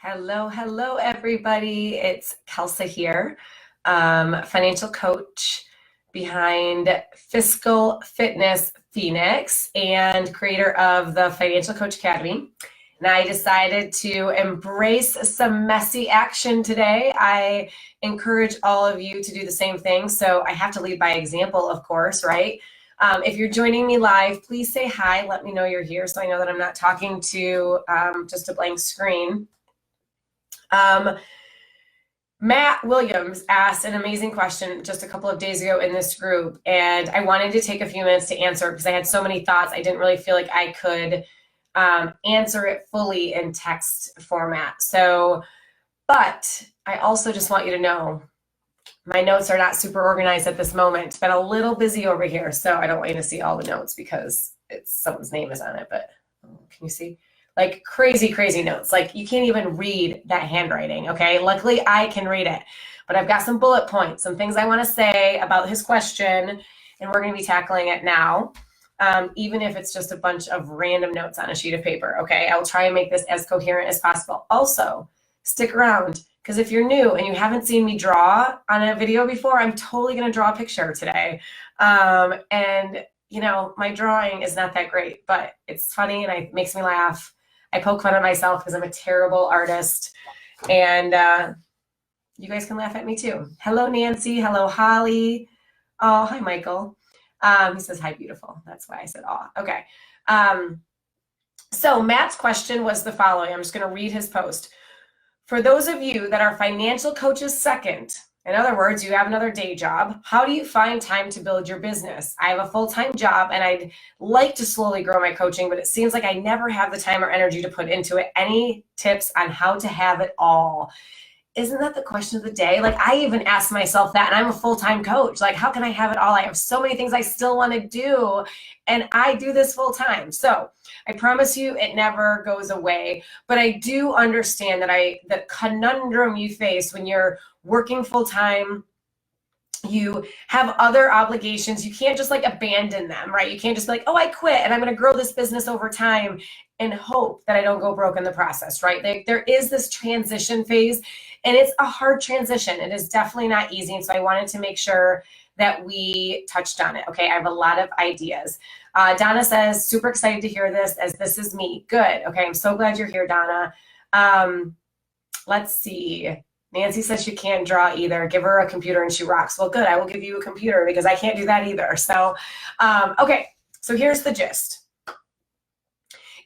Hello, everybody. It's Kelsa here, financial coach behind Fiscal Fitness Phoenix and creator of the Financial Coach Academy. And I decided to embrace some messy action today. I encourage all of you to do the same thing. So I have to lead by example, of course, right? If you're joining me live, please say hi. Let me know you're here so I know that I'm not talking to just a blank screen. Matt Williams asked an amazing question just a couple of days ago in this group, and I wanted to take a few minutes to answer because I had so many thoughts. I didn't really feel like I could answer it fully in text format. But I also just want you to know my notes are not super organized at this moment. It's been a little busy over here, so I don't want you to see all the notes because someone's name is on it, but can you see? Like crazy notes. Like you can't even read that handwriting, okay? Luckily, I can read it. But I've got some bullet points, some things I want to say about his question, and we're going to be tackling it now, even if it's just a bunch of random notes on a sheet of paper, okay? I will try and make this as coherent as possible. Also, stick around, because if you're new and you haven't seen me draw on a video before, I'm totally going to draw a picture today. And, you know, my drawing is not that great, but it's funny and it makes me laugh. I poke fun at myself because I'm a terrible artist, and you guys can laugh at me too. Hello, Nancy. Hello, Holly. Oh, hi, Michael. He says, hi, beautiful. That's why I said, oh, okay. So Matt's question was the following. I'm just going to read his post. For those of you that are financial coaches second, in other words, you have another day job, how do you find time to build your business? I have a full-time job and I'd like to slowly grow my coaching, but it seems like I never have the time or energy to put into it. Any tips on how to have it all? Isn't that the question of the day? Like I even asked myself that, and I'm a full-time coach. Like, how can I have it all? I have so many things I still want to do, and I do this full-time. So I promise you it never goes away, but I do understand that the conundrum you face when you're working full-time, you have other obligations. You can't just like abandon them, right? You can't just be like, oh, I quit and I'm going to grow this business over time and hope that I don't go broke in the process, right? There is this transition phase, and it's a hard transition. It is definitely not easy. And so I wanted to make sure that we touched on it. Okay, I have a lot of ideas. Donna says, super excited to hear this as this is me. Good. Okay, I'm so glad you're here, Donna. Let's see. Nancy says she can't draw either. Give her a computer and she rocks. Well, good. I will give you a computer because I can't do that either. So, okay. So here's the gist.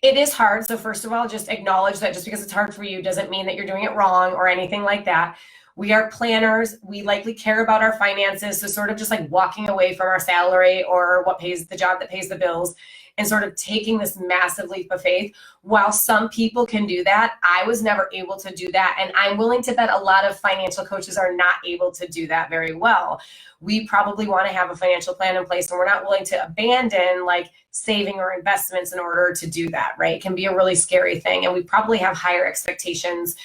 It is hard. So first of all, just acknowledge that just because it's hard for you doesn't mean that you're doing it wrong or anything like that. We are planners. We likely care about our finances. So sort of just like walking away from our salary or what pays the job that pays the bills and sort of taking this massive leap of faith. While some people can do that, I was never able to do that. And I'm willing to bet a lot of financial coaches are not able to do that very well. We probably want to have a financial plan in place, and we're not willing to abandon like saving or investments in order to do that, right? It can be a really scary thing. And we probably have higher expectations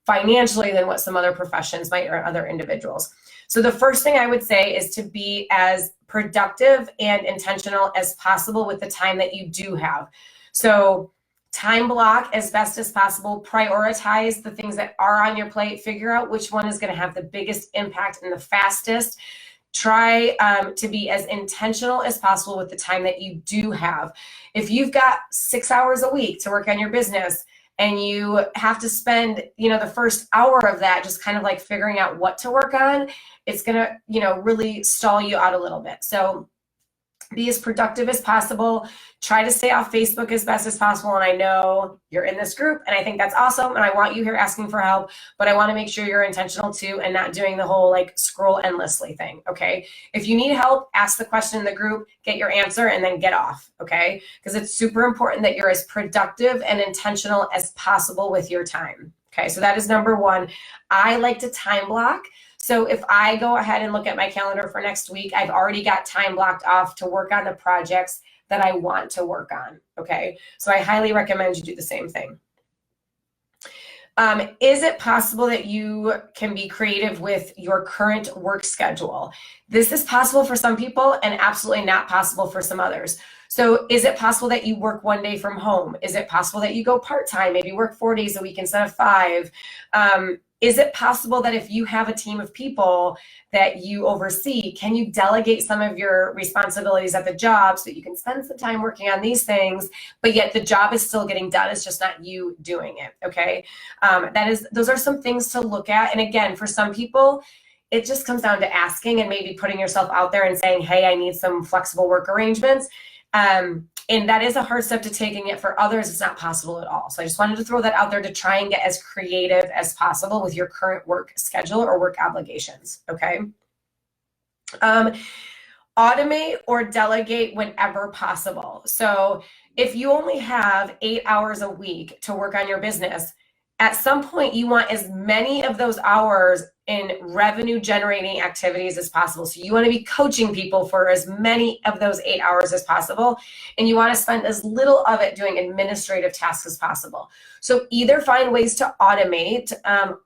financially than what some other professions might or other individuals. So the first thing I would say is to be as productive and intentional as possible with the time that you do have. So time block as best as possible, prioritize the things that are on your plate, figure out which one is going to have the biggest impact and the fastest. Try to be as intentional as possible with the time that you do have. If you've got 6 hours a week to work on your business, and you have to spend, the first hour of that just kind of like figuring out what to work on, it's going to, really stall you out a little bit. So be as productive as possible. Try to stay off Facebook as best as possible. And I know you're in this group and I think that's awesome. And I want you here asking for help, but I want to make sure you're intentional too and not doing the whole like scroll endlessly thing. Okay. If you need help, ask the question in the group, get your answer, and then get off. Okay. Because it's super important that you're as productive and intentional as possible with your time. Okay. So that is number one. I like to time block. So if I go ahead and look at my calendar for next week, I've already got time blocked off to work on the projects that I want to work on, okay? So I highly recommend you do the same thing. Is it possible that you can be creative with your current work schedule? This is possible for some people and absolutely not possible for some others. So is it possible that you work one day from home? Is it possible that you go part-time, maybe work 4 days a week instead of 5? Is it possible that if you have a team of people that you oversee, can you delegate some of your responsibilities at the job so that you can spend some time working on these things, but yet the job is still getting done? It's just not you doing it, okay? Those are some things to look at. And again, for some people, it just comes down to asking and maybe putting yourself out there and saying, hey, I need some flexible work arrangements. And that is a hard step to take, and yet for others, it's not possible at all. So I just wanted to throw that out there to try and get as creative as possible with your current work schedule or work obligations, okay? Automate or delegate whenever possible. So if you only have 8 hours a week to work on your business, at some point you want as many of those hours in revenue generating activities as possible. So you want to be coaching people for as many of those 8 hours as possible. And you want to spend as little of it doing administrative tasks as possible. So either find ways to automate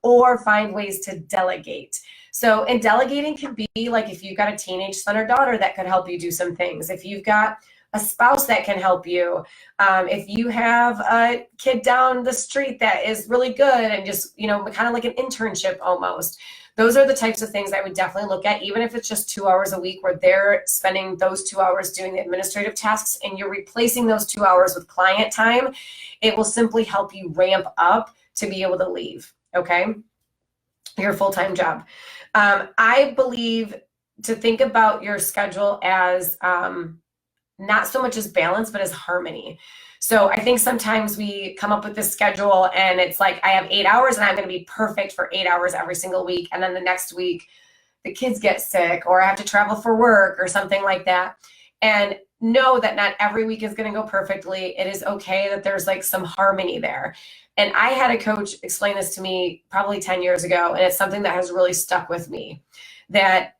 or find ways to delegate. So, and delegating can be like if you've got a teenage son or daughter that could help you do some things. If you've got a spouse that can help you. If you have a kid down the street that is really good and just, kind of like an internship almost. Those are the types of things I would definitely look at, even if it's just 2 hours a week where they're spending those 2 hours doing the administrative tasks and you're replacing those 2 hours with client time. It will simply help you ramp up to be able to leave, okay? Your full-time job. I believe to think about your schedule as not so much as balance, but as harmony. So I think sometimes we come up with this schedule and it's like, I have 8 hours and I'm going to be perfect for 8 hours every single week. And then the next week the kids get sick or I have to travel for work or something like that. And know that not every week is going to go perfectly. It is okay that there's like some harmony there. And I had a coach explain this to me probably 10 years ago. And it's something that has really stuck with me, that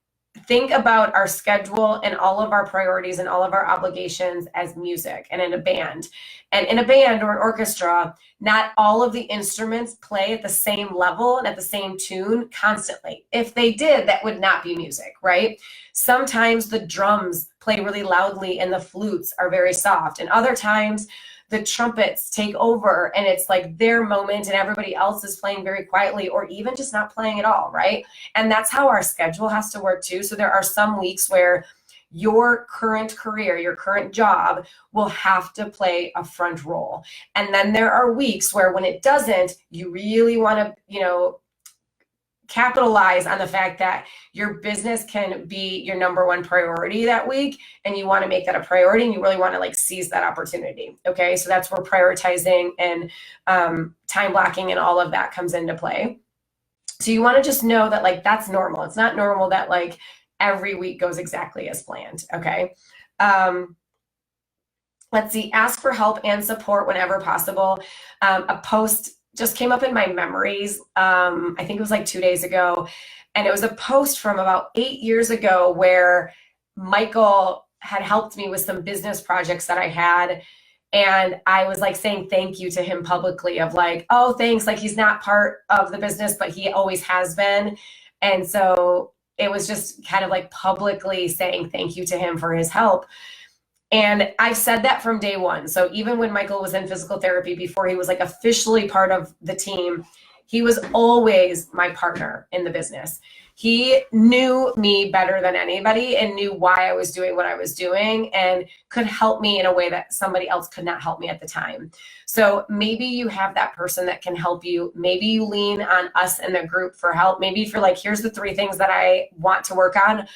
think about our schedule and all of our priorities and all of our obligations as music and in a band. And in a band or an orchestra, not all of the instruments play at the same level and at the same tune constantly. If they did, that would not be music, right? Sometimes the drums play really loudly and the flutes are very soft. And other times the trumpets take over and it's like their moment and everybody else is playing very quietly or even just not playing at all, right? And that's how our schedule has to work too. So there are some weeks where your current career, your current job will have to play a front role. And then there are weeks where when it doesn't, you really want to, capitalize on the fact that your business can be your number one priority that week. And you want to make that a priority and you really want to like seize that opportunity. Okay. So that's where prioritizing and time blocking and all of that comes into play. So you want to just know that like, that's normal. It's not normal that like every week goes exactly as planned. Okay. Let's see, ask for help and support whenever possible. A post just came up in my memories. I think it was like 2 days ago. And it was a post from about 8 years ago where Michael had helped me with some business projects that I had. And I was like saying thank you to him publicly of like, oh, thanks. Like he's not part of the business, but he always has been. And so it was just kind of like publicly saying thank you to him for his help. And I've said that from day one. So even when Michael was in physical therapy, before he was like officially part of the team, he was always my partner in the business. He knew me better than anybody and knew why I was doing what I was doing and could help me in a way that somebody else could not help me at the time. So maybe you have that person that can help you. Maybe you lean on us in the group for help. Maybe if you're like, here's the 3 things that I want to work on,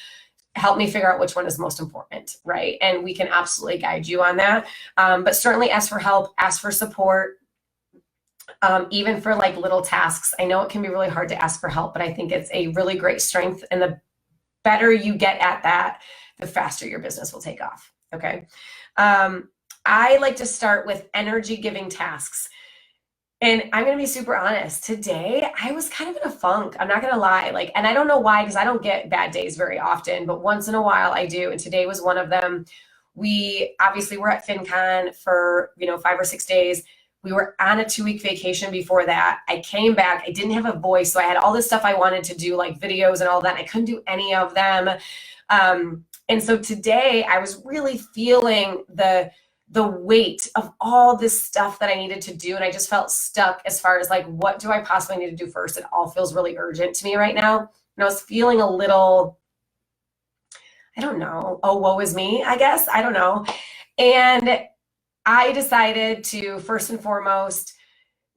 help me figure out which one is most important, right? And we can absolutely guide you on that. But certainly ask for help, ask for support, even for like little tasks. I know it can be really hard to ask for help, but I think it's a really great strength. And the better you get at that, the faster your business will take off, okay? I like to start with energy-giving tasks. And I'm going to be super honest. Today, I was kind of in a funk. I'm not going to lie. And I don't know why, because I don't get bad days very often, but once in a while I do. And today was one of them. We obviously were at FinCon for, 5 or 6 days. We were on a 2-week vacation before that. I came back. I didn't have a voice. So I had all this stuff I wanted to do, like videos and all that. I couldn't do any of them. And And so today I was really feeling the weight of all this stuff that I needed to do. And I just felt stuck as far as like, what do I possibly need to do first? It all feels really urgent to me right now. And I was feeling a little, I don't know, oh, woe is me, I guess. I don't know. And I decided to first and foremost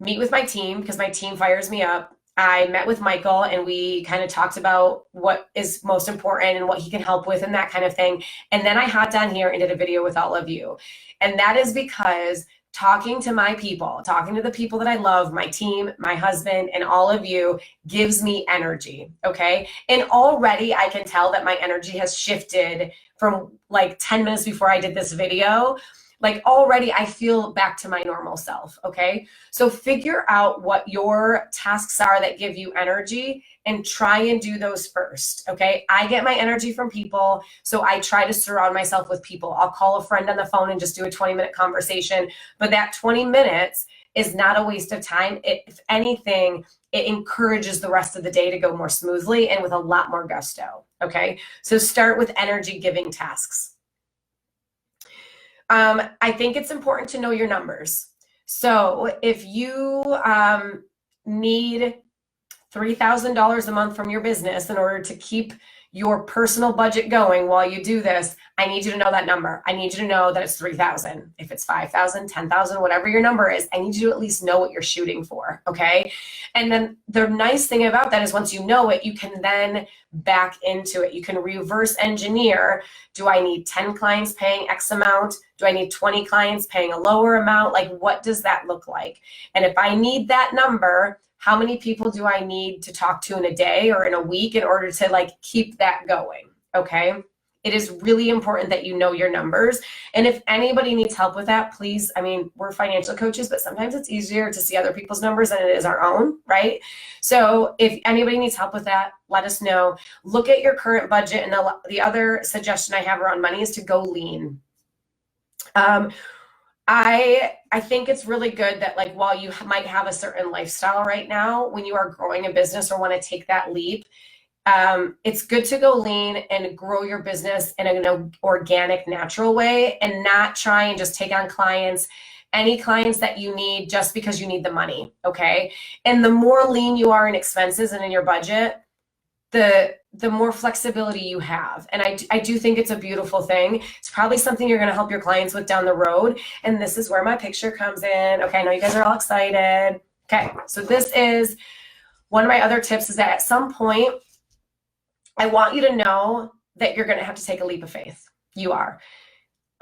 meet with my team because my team fires me up. I met with Michael and we kind of talked about what is most important and what he can help with and that kind of thing. And then I hopped on here and did a video with all of you. And that is because talking to my people, talking to the people that I love, my team, my husband, and all of you gives me energy, okay? And already I can tell that my energy has shifted from like 10 minutes before I did this video. Like already I feel back to my normal self, okay? So figure out what your tasks are that give you energy and try and do those first, okay? I get my energy from people, so I try to surround myself with people. I'll call a friend on the phone and just do a 20-minute conversation, but that 20 minutes is not a waste of time. If anything, it encourages the rest of the day to go more smoothly and with a lot more gusto, okay? So start with energy-giving tasks. I think it's important to know your numbers. So if you need $3,000 a month from your business in order to keep your personal budget going while you do this, I need you to know that number. I need you to know that it's 3,000. If it's 5,000, 10,000, whatever your number is, I need you to at least know what you're shooting for, okay? And then the nice thing about that is once you know it, you can then back into it. You can reverse engineer. Do I need 10 clients paying X amount? Do I need 20 clients paying a lower amount? Like, what does that look like? And if I need that number, how many people do I need to talk to in a day or in a week in order to like keep that going, okay? It is really important that you know your numbers. And if anybody needs help with that, please, I mean, we're financial coaches, but sometimes it's easier to see other people's numbers than it is our own, right? So if anybody needs help with that, let us know. Look at your current budget. And the other suggestion I have around money is to go lean. I think it's really good that like while you might have a certain lifestyle right now, when you are growing a business or want to take that leap, it's good to go lean and grow your business in an organic, natural way and not try and just take on clients, any clients that you need just because you need the money, okay? And the more lean you are in expenses and in your budget, the more flexibility you have. And I do think it's a beautiful thing. It's probably something you're going to help your clients with down the road. And this is where my picture comes in. Okay, I know you guys are all excited. Okay, so this is one of my other tips is that at some point, I want you to know that you're going to have to take a leap of faith. You are.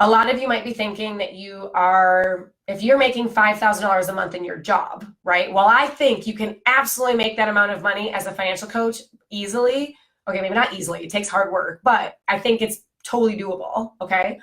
A lot of you might be thinking that you are, if you're making $5,000 a month in your job, right? Well, I think you can absolutely make that amount of money as a financial coach easily. Okay, maybe not easily, it takes hard work, but I think it's totally doable, okay?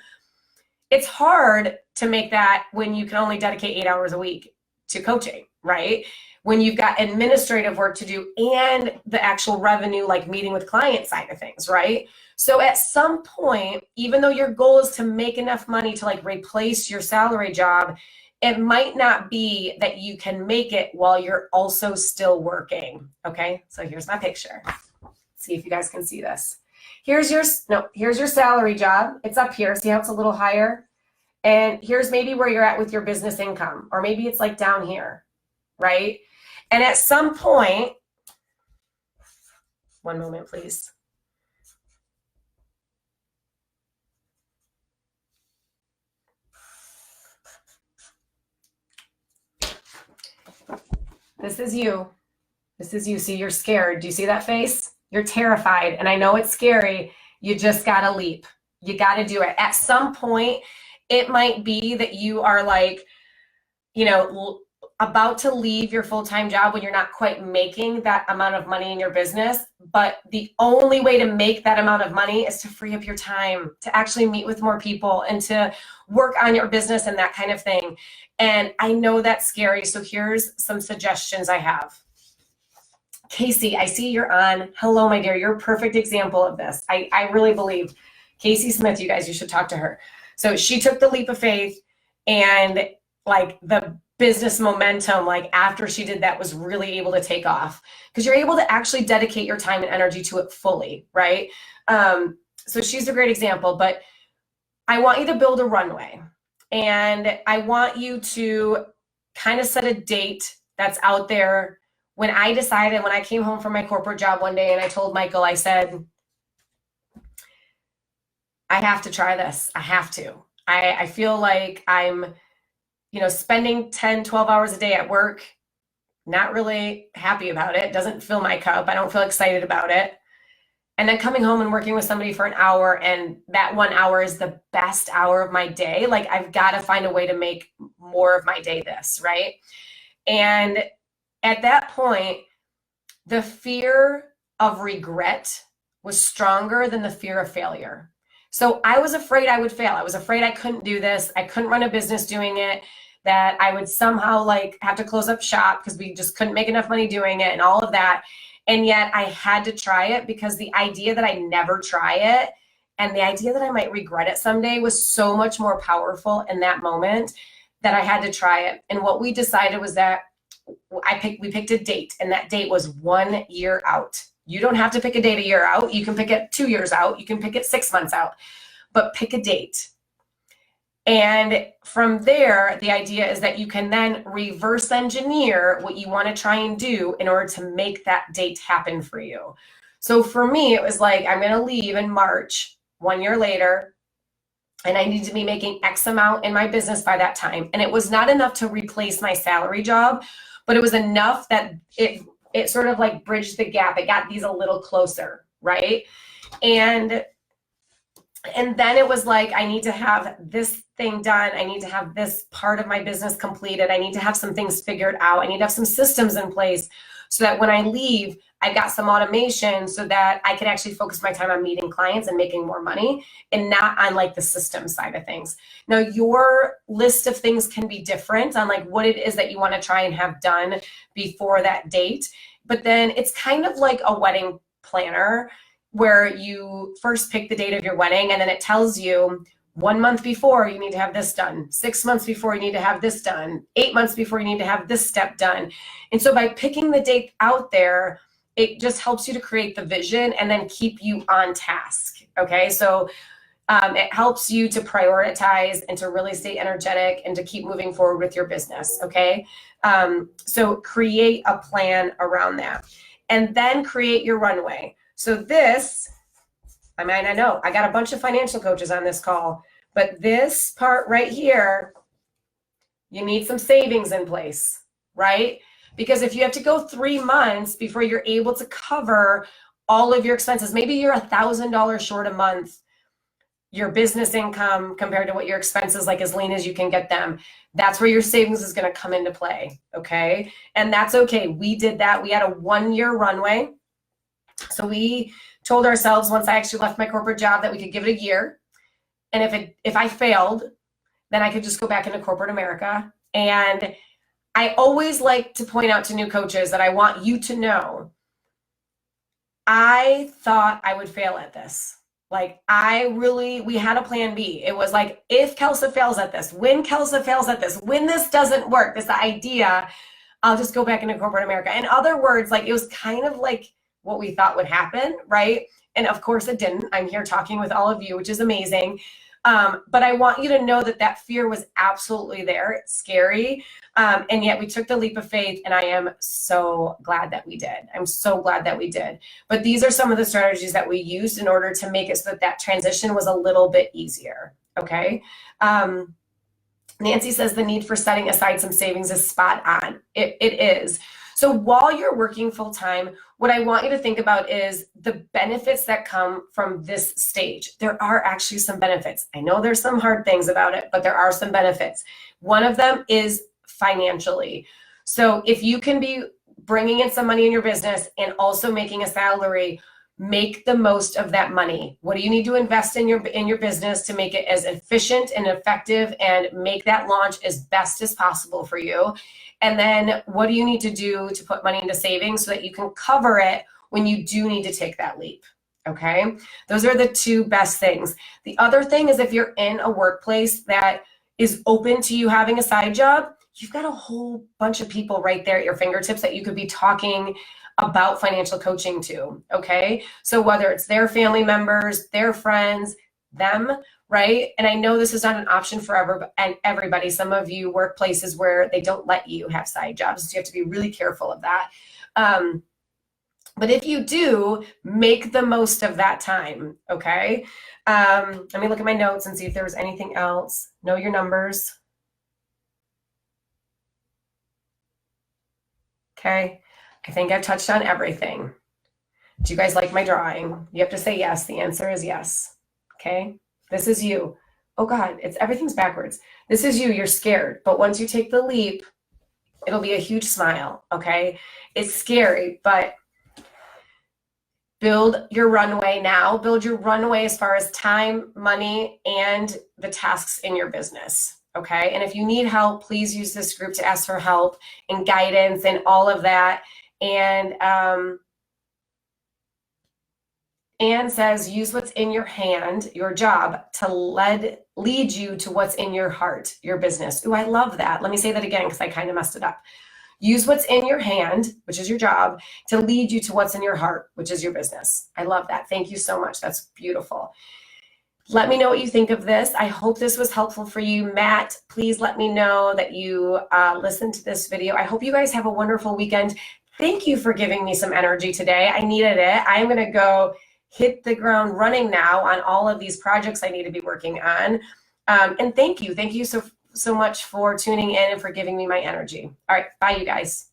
It's hard to make that when you can only dedicate 8 hours a week to coaching, right? When you've got administrative work to do and the actual revenue, like meeting with client side of things, right? So at some point, even though your goal is to make enough money to like replace your salary job, it might not be that you can make it while you're also still working, okay? So here's my picture. See if you guys can see this. Here's your salary job. It's up here. See how it's a little higher? And here's maybe where you're at with your business income, or maybe it's like down here, right? And at some point, one moment, please. This is you. This is you. See, you're scared. Do you see that face? You're terrified. And I know it's scary. You just got to leap. You got to do it. At some point, it might be that you are like, you know, about to leave your full-time job when you're not quite making that amount of money in your business. But the only way to make that amount of money is to free up your time, to actually meet with more people and to work on your business and that kind of thing. And I know that's scary. So here's some suggestions I have. Casey, I see you're on. Hello, my dear. You're a perfect example of this. I really believe. Casey Smith, you guys, you should talk to her. So she took the leap of faith, and like the business momentum, like after she did that, was really able to take off because you're able to actually dedicate your time and energy to it fully, right? so she's a great example, but I want you to build a runway, and I want you to kind of set a date that's out there. When I came home from my corporate job one day and I told Michael, I said, I have to try this. I have to. I feel like I'm, spending 10, 12 hours a day at work, not really happy about it. Doesn't fill my cup. I don't feel excited about it. And then coming home and working with somebody for an hour, and that 1 hour is the best hour of my day. Like, I've got to find a way to make more of my day this, right? And at that point, the fear of regret was stronger than the fear of failure. So I was afraid I would fail. I was afraid I couldn't do this. I couldn't run a business doing it, that I would somehow have to close up shop because we just couldn't make enough money doing it and all of that. And yet I had to try it, because the idea that I never try it and the idea that I might regret it someday was so much more powerful in that moment that I had to try it. And what we decided was that we picked a date, and that date was 1 year out. You don't have to pick a date a year out. You can pick it 2 years out. You can pick it 6 months out, but pick a date. And from there, the idea is that you can then reverse engineer what you want to try and do in order to make that date happen for you. So for me, it was like, I'm going to leave in March, 1 year later, and I need to be making X amount in my business by that time. And it was not enough to replace my salary job, but it was enough that it sort of bridged the gap. It got these a little closer, right? And then it was like, I need to have this thing done. I need to have this part of my business completed. I need to have some things figured out. I need to have some systems in place so that when I leave, I've got some automation so that I can actually focus my time on meeting clients and making more money, and not on the system side of things. Now, your list of things can be different on what it is that you want to try and have done before that date. But then it's kind of like a wedding planner, where you first pick the date of your wedding, and then it tells you 1 month before you need to have this done, 6 months before you need to have this done, 8 months before you need to have this step done. And so by picking the date out there, it just helps you to create the vision and then keep you on task. Okay, so it helps you to prioritize and to really stay energetic and to keep moving forward with your business. Okay, so create a plan around that, and then create your runway. So this, I know I got a bunch of financial coaches on this call, but this part right here, you need some savings in place, right? Because if you have to go 3 months before you're able to cover all of your expenses, maybe you're $1,000 short a month, your business income compared to what your expenses, as lean as you can get them, that's where your savings is going to come into play. Okay. And that's okay. We did that. We had a 1 year runway. So we told ourselves, once I actually left my corporate job, that we could give it a year. And if I failed, then I could just go back into corporate America. And I always like to point out to new coaches that I want you to know, I thought I would fail at this. We had a plan B. It was if Kelsa fails at this, when Kelsa fails at this, when this doesn't work, this idea, I'll just go back into corporate America. In other words, it was kind of what we thought would happen, right? And of course it didn't. I'm here talking with all of you, which is amazing. But I want you to know that fear was absolutely there. It's scary. And yet we took the leap of faith, and I am so glad that we did. I'm so glad that we did. But these are some of the strategies that we used in order to make it so that transition was a little bit easier. Okay. Nancy says the need for setting aside some savings is spot on. It is. So while you're working full time, what I want you to think about is the benefits that come from this stage. There are actually some benefits. I know there's some hard things about it, but there are some benefits. One of them is financially. So if you can be bringing in some money in your business and also making a salary, make the most of that money. What do you need to invest in your business to make it as efficient and effective and make that launch as best as possible for you? And then what do you need to do to put money into savings so that you can cover it when you do need to take that leap? Okay, those are the two best things. The other thing is, if you're in a workplace that is open to you having a side job, you've got a whole bunch of people right there at your fingertips that you could be talking about financial coaching to, okay? So whether it's their family members, their friends, them, right? And I know this is not an option for everybody. Some of you work places where they don't let you have side jobs, so you have to be really careful of that. But if you do, make the most of that time, okay? Let me look at my notes and see if there was anything else. Know your numbers. Okay, I think I've touched on everything. Do you guys like my drawing? You have to say yes. The answer is yes. Okay, this is you. Oh God, everything's backwards. This is you. You're scared, but once you take the leap, it'll be a huge smile. Okay, it's scary, but build your runway now. Build your runway as far as time, money, and the tasks in your business. Okay, and if you need help, please use this group to ask for help and guidance and all of that. And Anne says, use what's in your hand, your job, to lead you to what's in your heart, your business. Ooh, I love that. Let me say that again because I kind of messed it up. Use what's in your hand, which is your job, to lead you to what's in your heart, which is your business. I love that. Thank you so much. That's beautiful. Let me know what you think of this. I hope this was helpful for you. Matt, please let me know that you listened to this video. I hope you guys have a wonderful weekend. Thank you for giving me some energy today. I needed it. I'm going to go hit the ground running now on all of these projects I need to be working on. And thank you. Thank you so much for tuning in and for giving me my energy. All right. Bye, you guys.